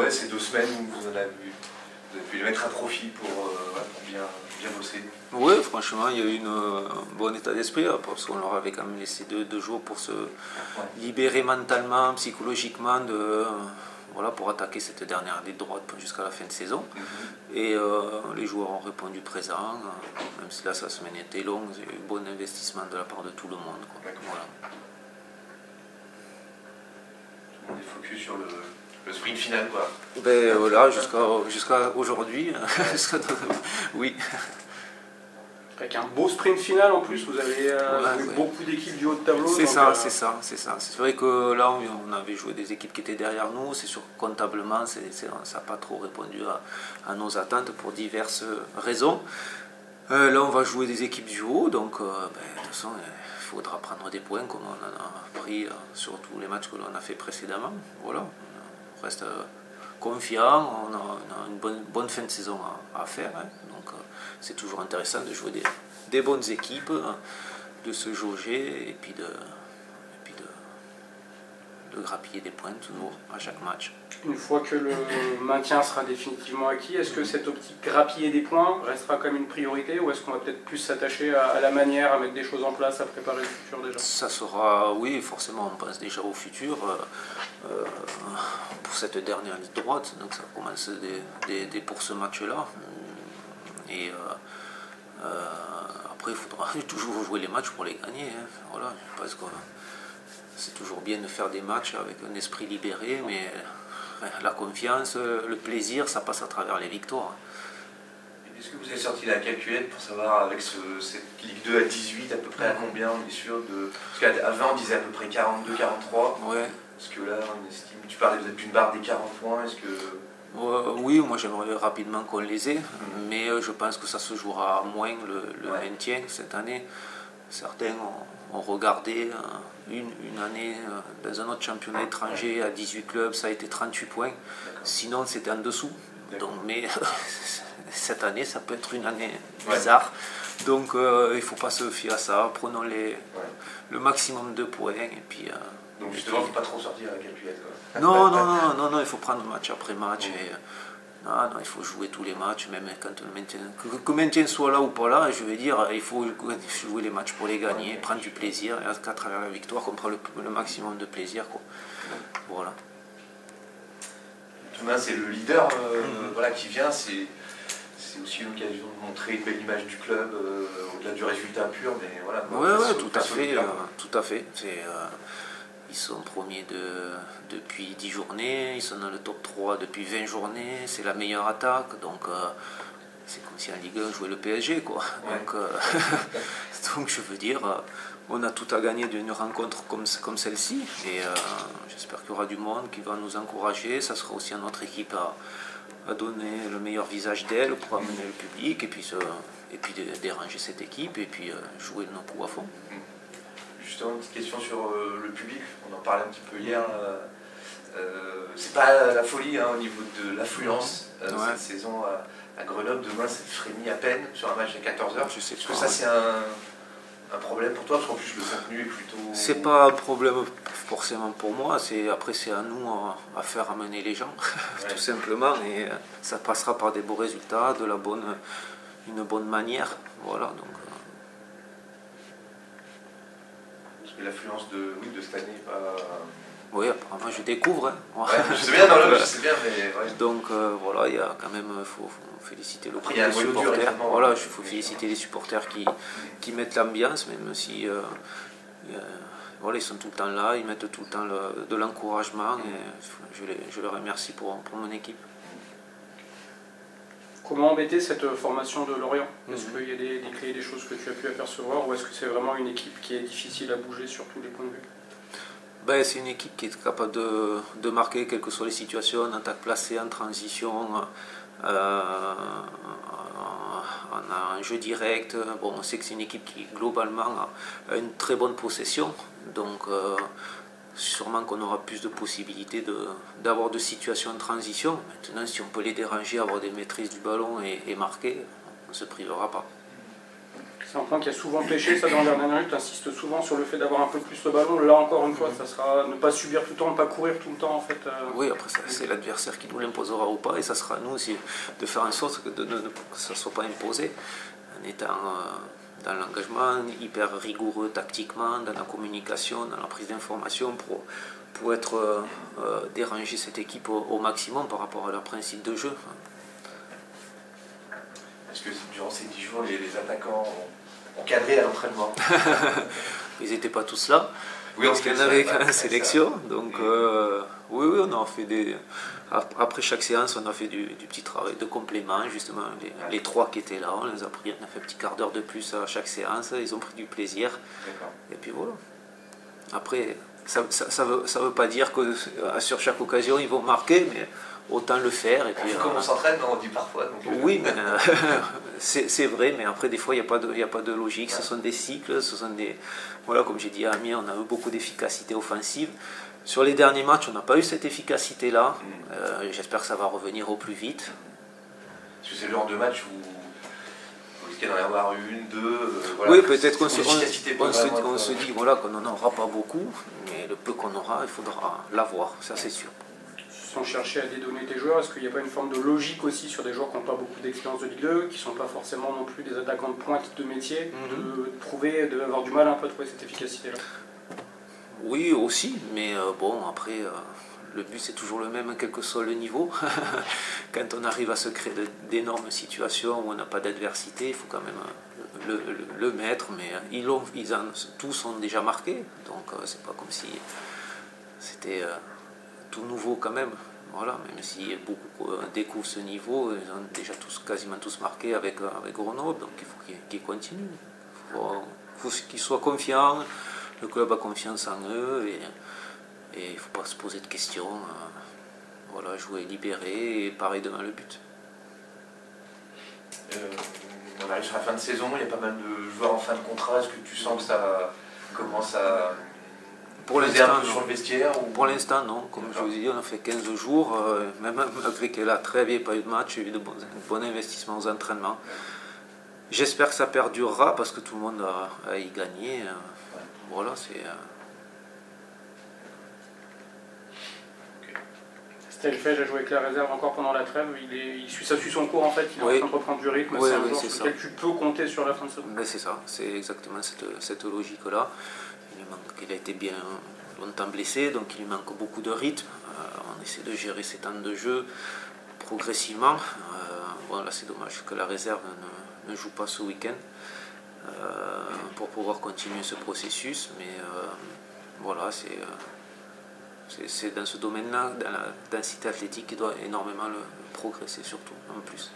ouais, ces 2 semaines où vous avez pu les mettre à profit pour bien bosser? Oui, franchement, il y a eu un bon état d'esprit, parce qu'on leur avait quand même laissé 2 jours pour se libérer mentalement, psychologiquement, voilà, pour attaquer cette dernière ligne droite jusqu'à la fin de saison. Et les joueurs ont répondu présent, même si là sa semaine était longue, il y a eu un bon investissement de la part de tout le monde. Voilà. Tout le monde est focus sur le sprint final, quoi. Ben voilà, jusqu'à aujourd'hui. Oui. Avec un beau sprint final en plus, vous avez beaucoup d'équipes du haut de tableau. C'est ça. C'est vrai que là, on avait joué des équipes qui étaient derrière nous. C'est sûr, comptablement, ça n'a pas trop répondu à nos attentes pour diverses raisons. Là, on va jouer des équipes du haut, donc de toute façon, il faudra prendre des points comme on en a pris sur tous les matchs que l'on a fait précédemment. Voilà, on reste confiant, on a une bonne fin de saison à faire, hein. Donc c'est toujours intéressant de jouer des bonnes équipes, hein, de se jauger et puis de grappiller des points toujours à chaque match. Une fois que le maintien sera définitivement acquis, est-ce que cette optique grappiller des points restera comme une priorité, ou est-ce qu'on va peut-être plus s'attacher à la manière, à mettre des choses en place, à préparer le futur déjà? Ça sera, oui, forcément, on pense déjà au futur pour cette dernière ligne droite, donc ça commence pour ce match-là. Et après, il faudra toujours jouer les matchs pour les gagner, hein. Voilà, parce que c'est toujours bien de faire des matchs avec un esprit libéré, mais la confiance, le plaisir, ça passe à travers les victoires. Est-ce que vous avez sorti la calculette pour savoir, avec cette Ligue 2 à 18, à peu près à combien on est sûr de... Parce qu'avant, on disait à peu près 42, 43. Ouais. Parce que là, on estime... Tu parlais d'une barre des 40 points, est-ce que... Oui, moi j'aimerais rapidement qu'on les ait, mais je pense que ça se jouera moins le maintien cette année. Certains ont regardé une année dans un autre championnat étranger à 18 clubs, ça a été 38 points. Sinon c'était en dessous. Donc, mais cette année, ça peut être une année bizarre. Donc il ne faut pas se fier à ça. Prenons le maximum de points. Et puis, donc justement, il ne faut pas trop sortir la calculette, quoi. Non, il faut prendre match après match. Non, il faut jouer tous les matchs, même quand le maintien, que le maintien soit là ou pas là, je veux dire, il faut jouer les matchs pour les gagner, prendre du plaisir, et qu'à travers la victoire, qu'on prend le maximum de plaisir, quoi. Voilà. Thomas, c'est le leader voilà, qui vient, c'est aussi l'occasion de montrer une belle image du club, au-delà du résultat pur, mais voilà. Oui, tout à fait. Ils sont premiers depuis 10 journées, ils sont dans le top 3 depuis 20 journées, c'est la meilleure attaque, donc c'est comme si en Ligue 1 jouait le PSG, quoi. Donc je veux dire, on a tout à gagner d'une rencontre comme celle-ci, et j'espère qu'il y aura du monde qui va nous encourager, ça sera aussi à notre équipe à donner le meilleur visage d'elle pour amener le public, et puis déranger cette équipe, et puis jouer nos coups à fond. Justement, une petite question sur le public, on en parlait un petit peu hier. C'est pas la folie au niveau de l'affluence cette saison à Grenoble. Demain, ça frémit à peine sur un match de 14h. Est-ce que ça, c'est un problème pour toi? Parce qu'en plus, le contenu est plutôt... C'est pas un problème forcément pour moi. Après, c'est à nous à faire amener les gens, tout simplement. Et ça passera par des beaux résultats, une bonne manière. Voilà, donc... L'affluence de cette année n'est pas... Oui, apparemment je découvre. Hein. Je sais bien, je sais bien, mais... Ouais. Donc voilà, il y a quand même, faut féliciter les supporters. Voilà, il faut féliciter les supporters qui mettent l'ambiance, même si voilà, ils sont tout le temps là, ils mettent tout le temps de l'encouragement, et je les remercie pour mon équipe. Comment embêter cette formation de Lorient? Est-ce qu'il y a des clés, des choses que tu as pu apercevoir, ou est-ce que c'est vraiment une équipe qui est difficile à bouger sur tous les points de vue? C'est une équipe qui est capable de marquer, quelles que soient les situations, en attaque placée, en transition, en un jeu direct. Bon, on sait que c'est une équipe qui globalement a une très bonne possession, donc sûrement qu'on aura plus de possibilités d'avoir de situations de transition. Maintenant, si on peut les déranger, avoir des maîtrises du ballon et marquer, on ne se privera pas. C'est un point qui a souvent pêché, ça dans les dernières minutes, tu insistes souvent sur le fait d'avoir un peu plus le ballon. Là encore une fois, ça sera ne pas subir tout le temps, ne pas courir tout le temps en fait. Oui, après c'est l'adversaire qui nous l'imposera ou pas, et ça sera à nous aussi de faire en sorte que ça ne soit pas imposé, en étant dans l'engagement hyper rigoureux tactiquement, dans la communication, dans la prise d'information pour être déranger cette équipe au maximum par rapport à leur principe de jeu. Est-ce que durant ces 10 jours, les attaquants ont cadré à l'entraînement? Ils n'étaient pas tous là, oui, parce qu'il y en avait qu'en sélection. Donc oui, on a fait après chaque séance, on a fait du petit travail de complément, justement. Les 3 qui étaient là, on les a pris, on a fait un petit quart d'heure de plus à chaque séance, ils ont pris du plaisir. Et puis voilà. Après, ça veut pas dire que sur chaque occasion, ils vont marquer, mais autant le faire. Et puis, comme on s'entraîne, on dit parfois. Donc, oui, mais c'est vrai, mais après, des fois, il n'y a pas de logique. Ce sont des cycles, ce sont des... Voilà, comme j'ai dit à Amiens, on a eu beaucoup d'efficacité offensive. Sur les derniers matchs, on n'a pas eu cette efficacité-là. J'espère que ça va revenir au plus vite. Parce que c'est le genre de match où vous risquez d'en avoir une, deux... voilà, oui, peut-être qu'on se dit voilà, qu'on n'en aura pas beaucoup, mais le peu qu'on aura, il faudra l'avoir, ça c'est sûr. Sans chercher à dédonner tes joueurs, est-ce qu'il n'y a pas une forme de logique aussi sur des joueurs qui n'ont pas beaucoup d'expérience de Ligue 2, qui ne sont pas forcément non plus des attaquants de pointe de métier, d'avoir du mal un peu à trouver cette efficacité-là? Oui, aussi, mais bon, après, le but c'est toujours le même, quel que soit le niveau. Quand on arrive à se créer d'énormes situations où on n'a pas d'adversité, il faut quand même le mettre, mais tous ont déjà marqué, donc c'est pas comme si c'était tout nouveau quand même. Voilà, même si beaucoup découvrent ce niveau, ils ont déjà quasiment tous marqué avec Grenoble, donc il faut qu'ils continuent. Il faut qu'ils soient confiants, le club a confiance en eux, et il ne faut pas se poser de questions. Voilà, jouer libéré et pareil devant le but. On arrive sur la fin de saison, il y a pas mal de joueurs en fin de contrat. Est-ce que tu sens que ça commence à... Pour l'instant, sur le vestiaire ou... Pour l'instant, non. Comme je vous ai dit, on a fait 15 jours. Même malgré qu'elle a très bien pas eu de match, il y a eu de bons investissements aux entraînements. J'espère que ça perdurera parce que tout le monde a y gagné. Voilà, c'est... Stelfeld a joué avec la réserve encore pendant la trêve. Ça suit son cours en fait. Il est en train de reprendre du rythme. C'est un joueur sur lequel tu peux compter sur la fin de saison. Ben c'est ça. C'est exactement cette logique-là. Il a été bien longtemps blessé, donc il lui manque beaucoup de rythme. On essaie de gérer ses temps de jeu progressivement. Bon, là, c'est dommage que la réserve ne joue pas ce week-end pour pouvoir continuer ce processus. Mais voilà, c'est dans ce domaine-là, dans la densité athlétique, qui doit énormément progresser, surtout en plus.